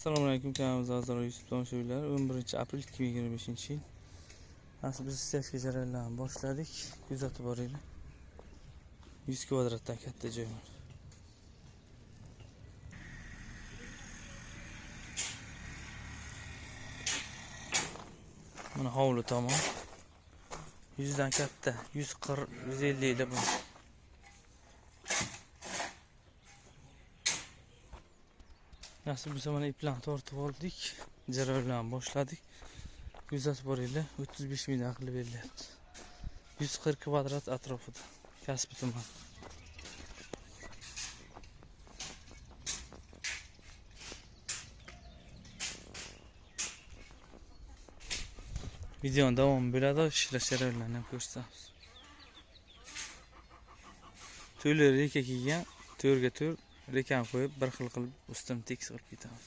Assalomu alaykum, kanalimiz a'zolari, YouTube tomoshabinlar. 11 aprel 2025-yil. Nasib biz ishlash jarayonlarini boshladik. Kuzatib boringlar. 100 kvadratdan katta joy. Mana hovli tomon. 100 dan katta, 140, 150 da bu. Nasib biz mana iplarni tortib oldik. Jarayonlarni boshladik. Kuzatib boringlar. 35 ming aqli berilyapti. 140 kvadrat atrofida. Kasbi tuman. Videoning davomi bo'ladi, ishlash jarayonlarini ham ko'rsatamiz. To'ylar reka kelgan, to'rga to'r rekani qo'yib, bir xil qilib ustini tekis qilib ketamiz.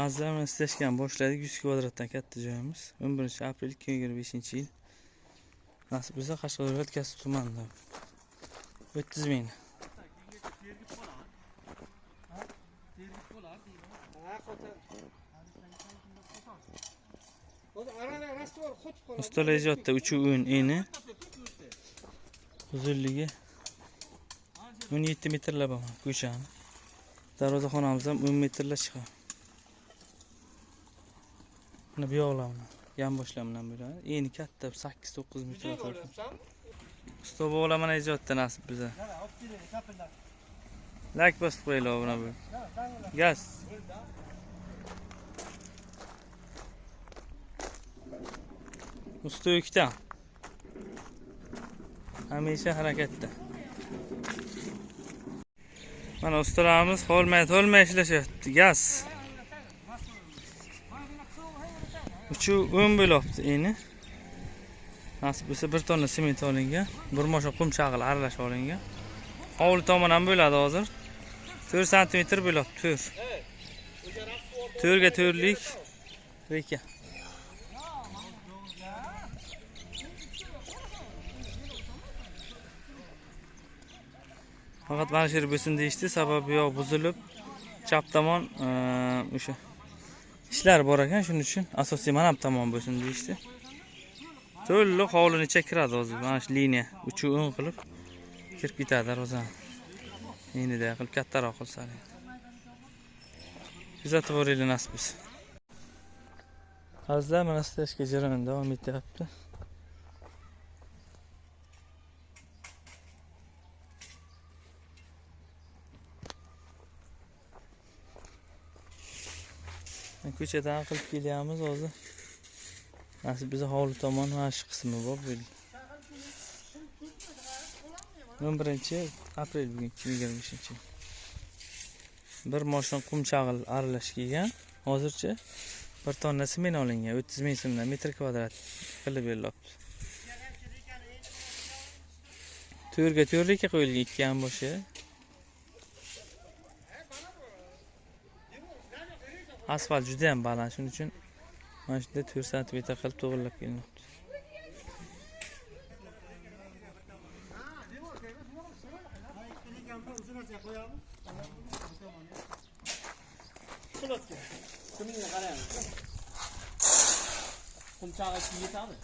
Azizlar, ishlashgan boshladik. 100 kvadratdan katta joyimiz. 11 aprel 2025-yil. Nasib bizga Qashqadaryo viloyati Kasbi tumanida. 30 ming. Ustalar ijodda 3 eni. Uzunligi 17 metrlar bor ko'chani. Darvozaxonamiz ham 10 metrlar chiqadi. Buni bu yoqlarni yan boshlamdan bo'ladi. Eni katta 8-9 metr atrofida. Usta bo'la mana ijodda nasib biza. Like bosib qo'yinglar buni bu. Gaz. Usta ikkita. Hamisha harakatda. Mana ustalarimiz holmay ishlashyapti. Gaz. 3 bo'libdi eni. Nasib bo'lsa 1 tonna sement olingan, 1 mosha qum chag'il aralash olingan. Hovli tomon ham bo'ladi hozir. 4 sm bo'libdi, 4. 4 ga 4lik reka. Faqat mana shu yer bo'lsin deyishdi, sababi yo'q buzilib, chap tomon o'sha ishlar bor ekan, shuning uchun asosiy mana bu tomon bo'lsin deyishdi. To'liq hovlini ichiga kiradi hozir. Mana shu liniya 3 qilib kirib ketadi darvozani. Enida qilib kattaroq qilsa. Kuzatib boringlar nasib bo'lsa. Azizlar, mana ishlashga jarayon davom etyapti. Ko'chadan qilib kelyapmiz hozir. Nasib biza hovli tomon mana shu qismi bor bo'ldi. 11 aprel bugun 2025-yil. Bir moshin qum chag'il aralash kelgan. Hozircha 1 tonna sement olingan, 30 ming so'mdan metr kvadrat qilib berilibdi. 4 ga 4 reka qo'yilgan, 2 ham boshi. Asfalt juda ham baland, shuning uchun mana shunda 4 sm qilib to'g'rilab kelinibdi. Qumchog'i yetadi.